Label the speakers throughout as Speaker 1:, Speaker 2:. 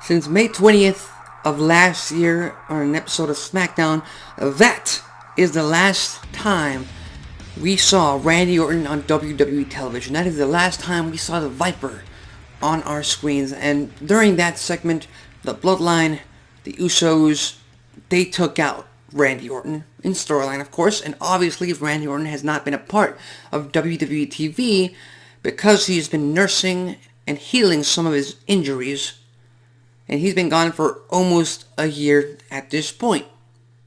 Speaker 1: Since May 20th of last year on an episode of SmackDown, that is the last time we saw Randy Orton on WWE television. That is the last time we saw the Viper on our screens. And during that segment, the Bloodline, the Usos, they took out Randy Orton in storyline, of course. And obviously, Randy Orton has not been a part of WWE TV because he's been nursing and healing some of his injuries. And he's been gone for almost a year at this point.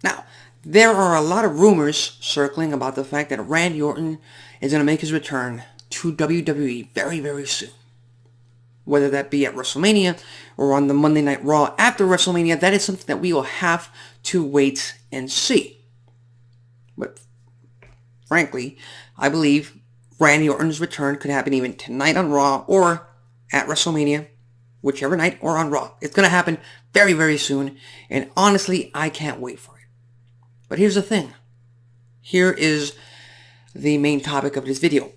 Speaker 1: Now, there are a lot of rumors circling about the fact that Randy Orton is going to make his return to WWE very, very soon. Whether that be at WrestleMania or on the Monday Night Raw after WrestleMania, that is something that we will have to wait and see. But frankly, I believe Randy Orton's return could happen even tonight on Raw or at WrestleMania, whichever night, or on Raw. It's going to happen very, very soon, and honestly, I can't wait for it. But here's the thing. Here is the main topic of this video.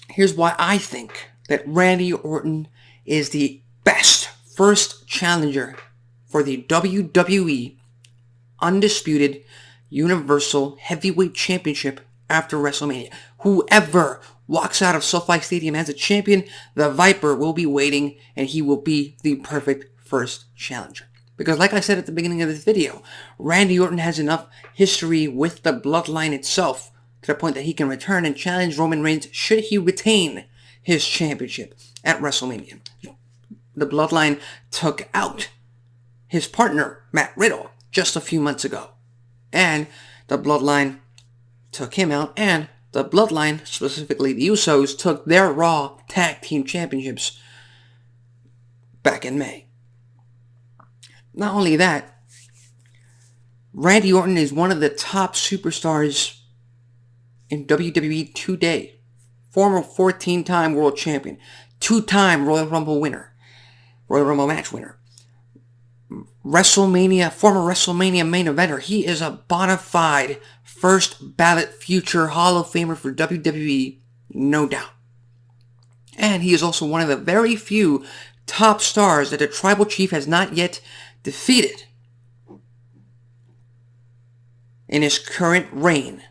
Speaker 1: Here's why I think that Randy Orton is the best first challenger for the WWE Undisputed Universal Heavyweight Championship after WrestleMania. Whoever walks out of SoFi Stadium as a champion, the Viper will be waiting, and he will be the perfect first challenger. Because like I said at the beginning of this video, Randy Orton has enough history with the Bloodline itself to the point that he can return and challenge Roman Reigns should he retain his championship at WrestleMania. The Bloodline took out his partner, Matt Riddle, just a few months ago. And the Bloodline took him out, and the Bloodline, specifically the Usos, took their Raw Tag Team Championships back in May. Not only that, Randy Orton is one of the top superstars in WWE today. Former 14-time world champion, 2-time Royal Rumble winner, Royal Rumble match winner, former WrestleMania main eventer. He is a bona fide first ballot future Hall of Famer for WWE, no doubt. And he is also one of the very few top stars that the Tribal Chief has not yet defeated in his current reign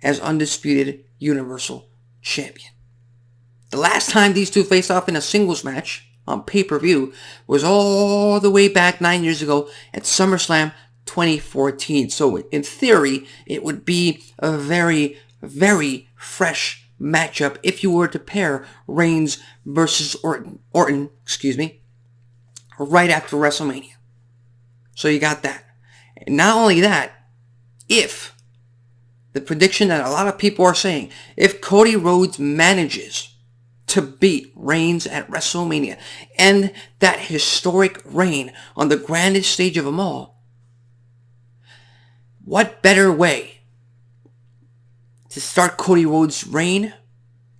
Speaker 1: as Undisputed Universal Champion. The last time these two faced off in a singles match on pay-per-view was all the way back 9 years ago at SummerSlam 2014. So in theory, it would be a very, very fresh matchup if you were to pair Reigns versus Orton, right after WrestleMania. So you got that. And not only that, if the prediction that a lot of people are saying, if Cody Rhodes manages to beat Reigns at WrestleMania, and that historic reign on the grandest stage of them all, what better way to start Cody Rhodes' reign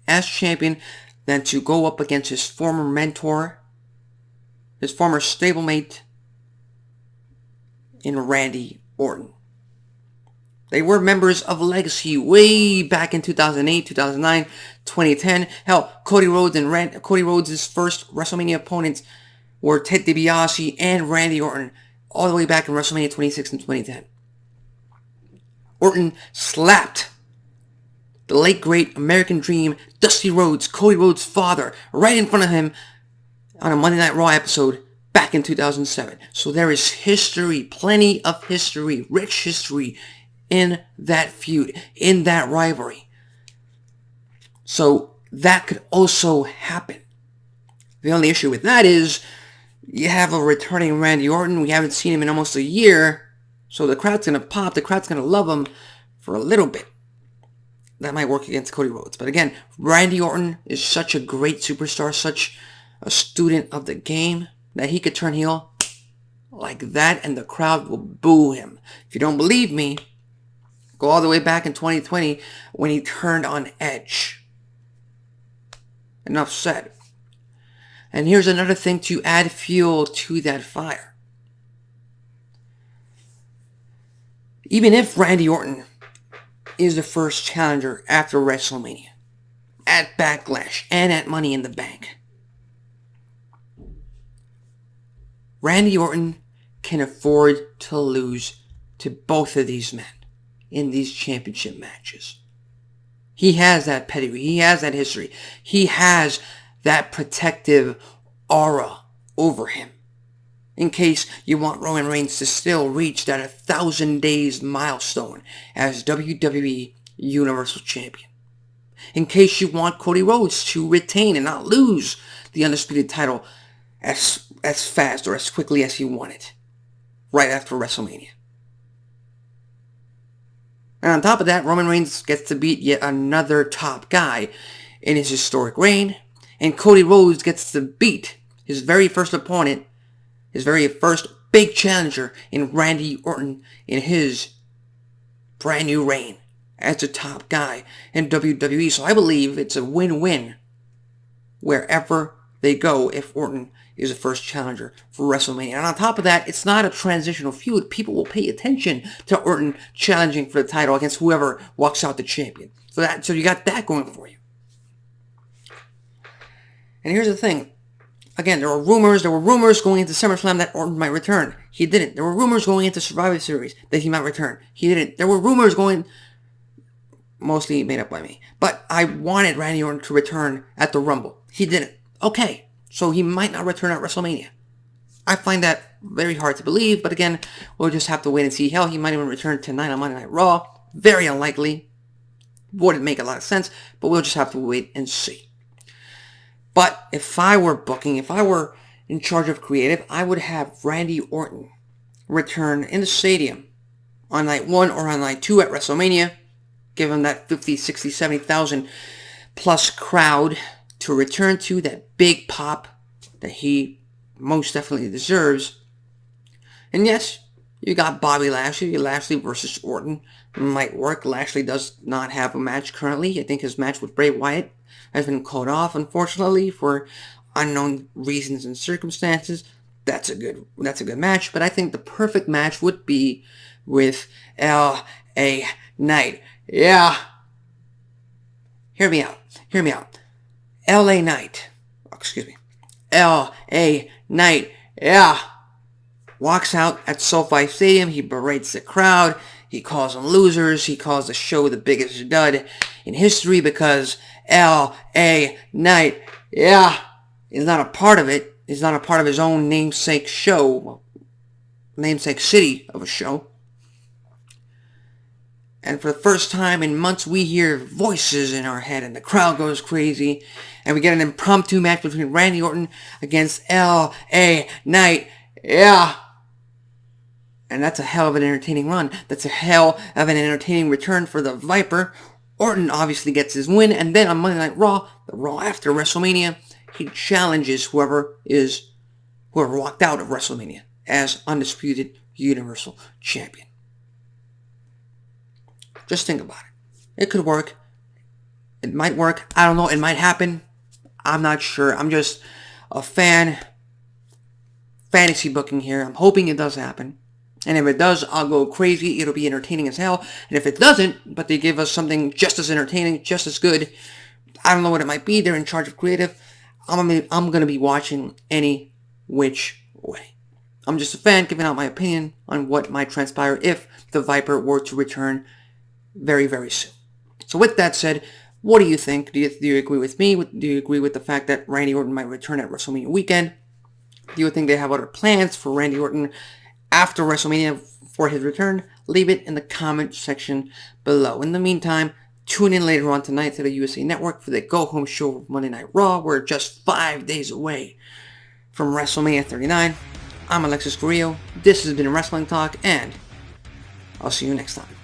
Speaker 1: as champion than to go up against his former mentor, his former stablemate in Randy Orton. They were members of Legacy way back in 2008, 2009, 2010. Hell, Cody Rhodes' first WrestleMania opponents were Ted DiBiase and Randy Orton, all the way back in WrestleMania 26 and 2010. Orton slapped the late great American Dream, Dusty Rhodes, Cody Rhodes' father, right in front of him on a Monday Night Raw episode back in 2007. So there is history, plenty of history, rich history in that feud, in that rivalry. So that could also happen. The only issue with that is you have a returning Randy Orton. We haven't seen him in almost a year. So the crowd's going to pop. The crowd's going to love him for a little bit. That might work against Cody Rhodes. But again, Randy Orton is such a great superstar, such a student of the game, that he could turn heel like that and the crowd will boo him. If you don't believe me, go all the way back in 2020 when he turned on Edge. Enough said. And here's another thing to add fuel to that fire. Even if Randy Orton is the first challenger after WrestleMania, at Backlash, and at Money in the Bank, Randy Orton can afford to lose to both of these men in these championship matches. He has that pedigree. He has that history. He has that protective aura over him. In case you want Roman Reigns to still reach that 1,000 days milestone as WWE Universal Champion. In case you want Cody Rhodes to retain and not lose the Undisputed title as fast or as quickly as he wanted right after WrestleMania. And on top of that, Roman Reigns gets to beat yet another top guy in his historic reign, and Cody Rhodes gets to beat his very first opponent, his very first big challenger in Randy Orton in his brand new reign as the top guy in WWE. So I believe it's a win-win wherever they go if Orton is the first challenger for WrestleMania. And on top of that, it's not a transitional feud. People will pay attention to Orton challenging for the title against whoever walks out the champion. So you got that going for you. And here's the thing. Again, there were rumors going into SummerSlam that Orton might return. He didn't. There were rumors going into Survivor Series that he might return. He didn't. There were rumors going, mostly made up by me, but I wanted Randy Orton to return at the Rumble. He didn't. Okay. So he might not return at WrestleMania. I find that very hard to believe, but again, we'll just have to wait and see. Hell, he might even return tonight on Monday Night Raw. Very unlikely. Wouldn't make a lot of sense, but we'll just have to wait and see. But if I were booking, if I were in charge of creative, I would have Randy Orton return in the stadium on night 1 or on night 2 at WrestleMania. Give him that 50, 60, 70,000 plus crowd to return to, that big pop that he most definitely deserves. And yes, you got Bobby Lashley. Lashley versus Orton might work. Lashley does not have a match currently. I think his match with Bray Wyatt has been called off, unfortunately, for unknown reasons and circumstances. That's a good match, but I think the perfect match would be with L.A. Knight. Yeah. Hear me out. L.A. Knight. L.A. Knight. Yeah. Walks out at SoFi Stadium. He berates the crowd. He calls them losers. He calls the show the biggest dud in history because L.A. Knight, yeah, is not a part of it. He's not a part of his own namesake show. Namesake city of a show. And for the first time in months, we hear voices in our head and the crowd goes crazy. And we get an impromptu match between Randy Orton against L.A. Knight. Yeah. And that's a hell of an entertaining run. That's a hell of an entertaining return for the Viper. Orton obviously gets his win. And then on Monday Night Raw, the Raw after WrestleMania, he challenges whoever walked out of WrestleMania as Undisputed Universal Champion. Just think about it. It could work. It might work. I don't know. It might happen. I'm not sure. I'm just a fantasy booking here. I'm hoping it does happen. And if it does, I'll go crazy. It'll be entertaining as hell. And if it doesn't, but they give us something just as entertaining, just as good, I don't know what it might be. They're in charge of creative. I'm going to be watching any which way. I'm just a fan giving out my opinion on what might transpire if the Viper were to return very, very soon. So with that said, what do you think? Do you agree with me? Do you agree with the fact that Randy Orton might return at WrestleMania weekend? Do you think they have other plans for Randy Orton after WrestleMania for his return? Leave it in the comment section below. In the meantime, tune in later on tonight to the USA Network for the go-home show of Monday Night Raw. We're just 5 days away from WrestleMania 39. I'm Alexis Carrillo. This has been Wrestling Talk, and I'll see you next time.